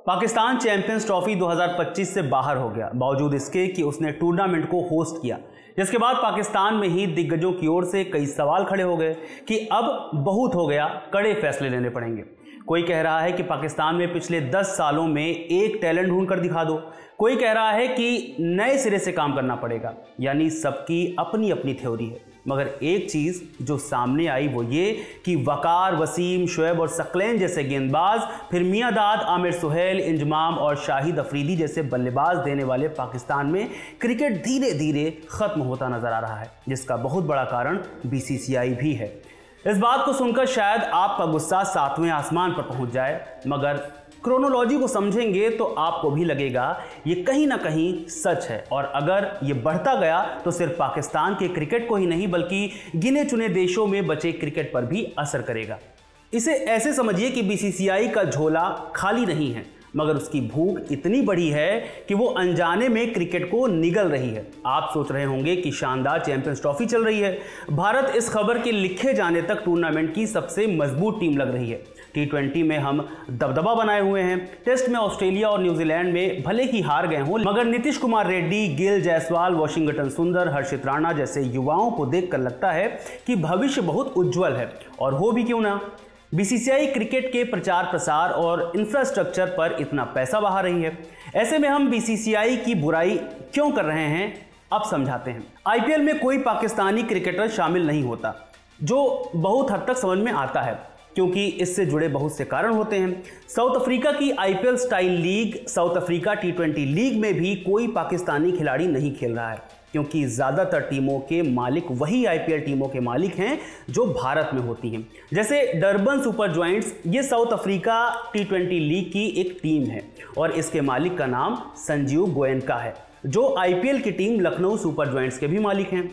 Pakistan champions trophy 2025 से बाहर हो गया, बावजूद इसके कि उसने टूर्नामेंट को होस्ट किया। जिसके बाद पाकिस्तान में ही दिग्गजों की ओर से कई सवाल खड़े हो गए कि अब बहुत हो गया, कड़े फैसले लेने पड़ेंगे। कोई कह रहा है कि पाकिस्तान में पिछले 10 सालों में एक टैलेंट ढूंढ कर दिखा दो, कोई कह रहा है कि नए सिरे से काम करना पड़ेगा। यानी सबकी अपनी अपनी थ्योरी है, मगर एक चीज़ जो सामने आई वो ये कि वकार, वसीम, शुएब और सकलैन जैसे गेंदबाज, फिर मियांदाद, आमिर सुहेल, इंजमाम और शाहिद अफरीदी जैसे बल्लेबाज देने वाले पाकिस्तान में क्रिकेट धीरे धीरे खत्म होता नजर आ रहा है, जिसका बहुत बड़ा कारण बीसीसीआई भी है। इस बात को सुनकर शायद आपका गुस्सा 7वें आसमान पर पहुंच जाए, मगर क्रोनोलॉजी को समझेंगे तो आपको भी लगेगा ये कहीं ना कहीं सच है। और अगर ये बढ़ता गया तो सिर्फ पाकिस्तान के क्रिकेट को ही नहीं बल्कि गिने चुने देशों में बचे क्रिकेट पर भी असर करेगा। इसे ऐसे समझिए कि बीसीसीआई का झोला खाली नहीं है, मगर उसकी भूख इतनी बड़ी है कि वो अनजाने में क्रिकेट को निगल रही है। आप सोच रहे होंगे कि शानदार चैंपियंस ट्रॉफी चल रही है, भारत इस खबर के लिखे जाने तक टूर्नामेंट की सबसे मजबूत टीम लग रही है। T20 में हम दबदबा बनाए हुए हैं, टेस्ट में ऑस्ट्रेलिया और न्यूजीलैंड में भले ही हार गए हों, मगर नीतीश कुमार रेड्डी, गिल जायसवाल, वाशिंगटन सुंदर, हर्षित राणा जैसे युवाओं को देखकर लगता है कि भविष्य बहुत उज्जवल है। और हो भी क्यों ना, बीसीसीआई क्रिकेट के प्रचार प्रसार और इंफ्रास्ट्रक्चर पर इतना पैसा बहा रही है। ऐसे में हम बीसीसीआई की बुराई क्यों कर रहे हैं, अब समझाते हैं। आईपीएल में कोई पाकिस्तानी क्रिकेटर शामिल नहीं होता, जो बहुत हद तक समझ में आता है, क्योंकि इससे जुड़े बहुत से कारण होते हैं। साउथ अफ्रीका की IPL style league, south Africa T20 league में भी कोई पाकिस्तानी खिलाड़ी नहीं खेल रहा है, क्योंकि ज़्यादातर टीमों के मालिक वही आईपीएल टीमों के मालिक हैं जो भारत में होती हैं। जैसे डरबन सुपर जॉइंट्स, ये साउथ अफ्रीका T20 लीग की एक टीम है और इसके मालिक का नाम संजीव गोयनका है, जो आईपीएल की टीम लखनऊ सुपर जॉइंट्स के भी मालिक हैं।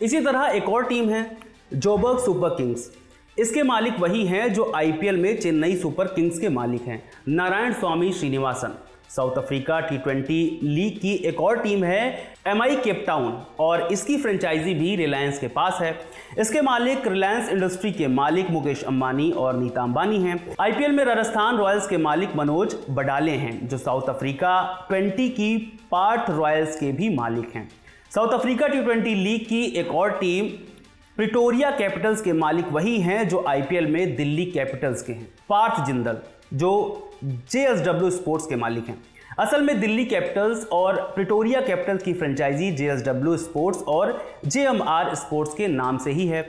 इसी तरह एक और टीम है जोबर्ग सुपर किंग्स, इसके मालिक वही हैं जो आईपीएल में चेन्नई सुपर किंग्स के मालिक हैं, Narayan Swami Srinivasan. South Africa T20 league की एक और टीम है MI केप टाउन और इसकी फ्रेंचाइजी भी रिलायंस के पास है। इसके मालिक रिलायंस इंडस्ट्री के मालिक मुकेश अंबानी और नीता अंबानी हैं। आईपीएल में राजस्थान रॉयल्स के मालिक मनोज बडाले हैं, जो साउथ अफ्रीका 20 की पार्थ रॉयल्स के भी मालिक हैं। साउथ अफ्रीका T20 लीग की एक और टीम प्रिटोरिया कैपिटल्स के मालिक वही हैं जो आईपीएल में दिल्ली कैपिटल्स के हैं, पार्थ जिंदल, जो JSW स्पोर्ट्स के मालिक हैं। असल में दिल्ली कैपिटल्स और प्रिटोरिया कैपिटल्स की फ्रेंचाइजी JSW स्पोर्ट्स और JMR स्पोर्ट्स के नाम से ही है,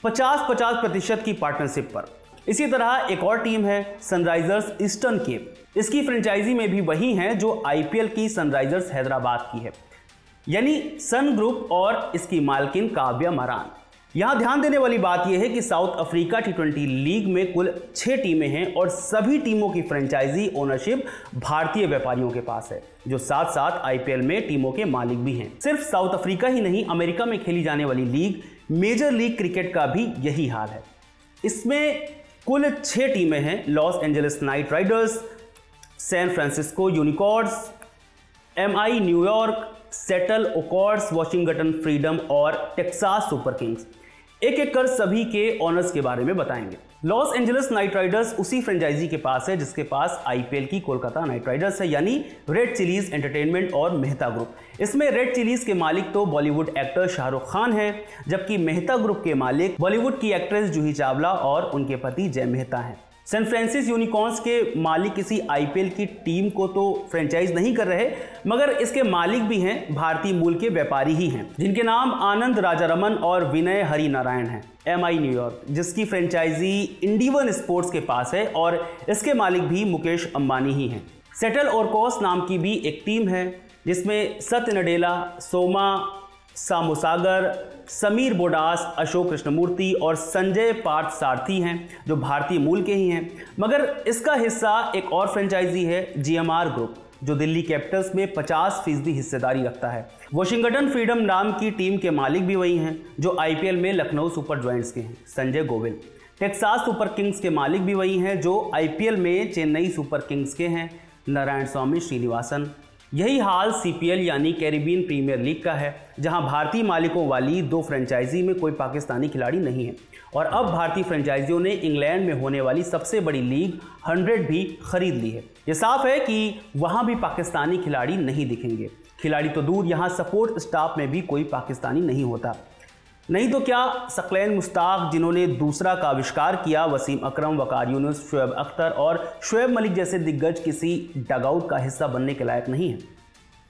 50-50% की पार्टनरशिप पर। इसी तरह एक और टीम है सनराइजर्स ईस्टर्न केप, इसकी फ्रेंचाइजी में भी वही हैं जो आईपीएल की सनराइजर्स हैदराबाद की है, यानी सन ग्रुप और इसकी मालकिन काव्या मरान। यहां ध्यान देने वाली बात यह है कि साउथ अफ्रीका T20 लीग में कुल 6 टीमें हैं और सभी टीमों की फ्रेंचाइजी ओनरशिप भारतीय व्यापारियों के पास है, जो साथ साथ आईपीएल में टीमों के मालिक भी हैं। सिर्फ साउथ अफ्रीका ही नहीं, अमेरिका में खेली जाने वाली लीग मेजर लीग क्रिकेट का भी यही हाल है। इसमें कुल 6 टीमें हैं, Los Angeles Knight Riders, San Francisco Unicorns, MI New York, Seattle Orcas, Washington Freedom और टेक्सास सुपर किंग्स। एक एक कर सभी के ऑनर्स के बारे में बताएंगे। लॉस एंजलिस नाइट राइडर्स उसी फ्रेंचाइजी के पास है जिसके पास आईपीएल की कोलकाता नाइट राइडर्स है, यानी रेड चिलीज एंटरटेनमेंट और मेहता ग्रुप। इसमें रेड चिलीज के मालिक तो बॉलीवुड एक्टर शाहरुख खान है, जबकि मेहता ग्रुप के मालिक बॉलीवुड की एक्ट्रेस जूही चावला और उनके पति जय मेहता हैं। सैन फ्रांसिस यूनिकॉर्न्स के मालिक किसी आईपीएल की टीम को तो फ्रेंचाइज नहीं कर रहे, मगर इसके मालिक भी हैं भारतीय मूल के व्यापारी ही हैं, जिनके नाम आनंद राजारमन और विनय हरिनारायण हैं। MI न्यूयॉर्क, जिसकी फ्रेंचाइजी इंडिवन स्पोर्ट्स के पास है और इसके मालिक भी मुकेश अंबानी ही हैं। सेटल ओरकॉस नाम की भी एक टीम है, जिसमें सत्य नडेला, सोमा सामुसागर, समीर बोडास, अशोक कृष्णमूर्ति और संजय पार्थ सारथी हैं, जो भारतीय मूल के ही हैं। मगर इसका हिस्सा एक और फ्रेंचाइजी है GMR ग्रुप, जो दिल्ली कैपिटल्स में 50% हिस्सेदारी रखता है। वाशिंगटन फ्रीडम नाम की टीम के मालिक भी वही हैं जो आईपीएल में लखनऊ सुपर जॉइंट्स के हैं, Sanjay Govil. Texas Super Kings के मालिक भी वही हैं जो आईपीएल में चेन्नई सुपर किंग्स के हैं, नारायण स्वामी श्रीनिवासन। यही हाल CPL यानी कैरिबियन प्रीमियर लीग का है, जहां भारतीय मालिकों वाली 2 फ्रेंचाइजी में कोई पाकिस्तानी खिलाड़ी नहीं है। और अब भारतीय फ्रेंचाइजियों ने इंग्लैंड में होने वाली सबसे बड़ी लीग 100 भी खरीद ली है। ये साफ है कि वहां भी पाकिस्तानी खिलाड़ी नहीं दिखेंगे। खिलाड़ी तो दूर, यहां सपोर्ट स्टाफ में भी कोई पाकिस्तानी नहीं होता। नहीं तो क्या सकलैन मुश्ताक, जिन्होंने दूसरा का आविष्कार किया, वसीम अकरम, वकार यूनुस, शोएब अख्तर और शोएब मलिक जैसे दिग्गज किसी डगआउट का हिस्सा बनने के लायक नहीं है।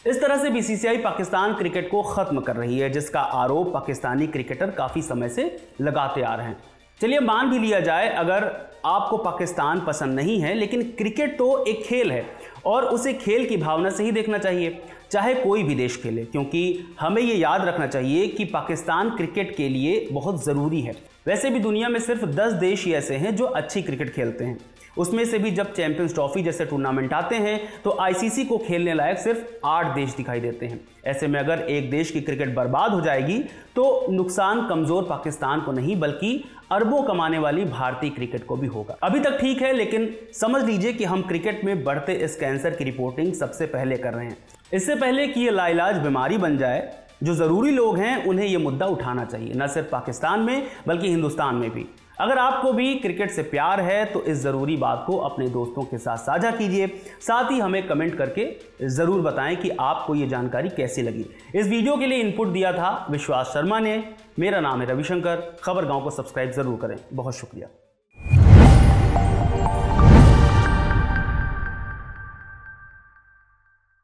इस तरह से बीसीसीआई पाकिस्तान क्रिकेट को खत्म कर रही है, जिसका आरोप पाकिस्तानी क्रिकेटर काफी समय से लगाते आ रहे हैं। चलिए मान भी लिया जाए अगर आपको पाकिस्तान पसंद नहीं है, लेकिन क्रिकेट तो एक खेल है और उसे खेल की भावना से ही देखना चाहिए, चाहे कोई भी देश खेले, क्योंकि हमें ये याद रखना चाहिए कि पाकिस्तान क्रिकेट के लिए बहुत ज़रूरी है। वैसे भी दुनिया में सिर्फ 10 देश ही ऐसे हैं जो अच्छी क्रिकेट खेलते हैं। उसमें से भी जब चैंपियंस ट्रॉफी जैसे टूर्नामेंट आते हैं तो आईसीसी को खेलने लायक सिर्फ 8 देश दिखाई देते हैं। ऐसे में अगर एक देश की क्रिकेट बर्बाद हो जाएगी तो नुकसान कमज़ोर पाकिस्तान को नहीं बल्कि अरबों कमाने वाली भारतीय क्रिकेट को भी होगा। अभी तक ठीक है, लेकिन समझ लीजिए कि हम क्रिकेट में बढ़ते इस कैंसर की रिपोर्टिंग सबसे पहले कर रहे हैं। इससे पहले कि ये लाइलाज बीमारी बन जाए, जो ज़रूरी लोग हैं उन्हें यह मुद्दा उठाना चाहिए, न सिर्फ पाकिस्तान में बल्कि हिंदुस्तान में भी। अगर आपको भी क्रिकेट से प्यार है तो इस ज़रूरी बात को अपने दोस्तों के साथ साझा कीजिए। साथ ही हमें कमेंट करके ज़रूर बताएं कि आपको ये जानकारी कैसी लगी। इस वीडियो के लिए इनपुट दिया था विश्वास शर्मा ने। मेरा नाम है रविशंकर। खबर गांव को सब्सक्राइब ज़रूर करें। बहुत शुक्रिया।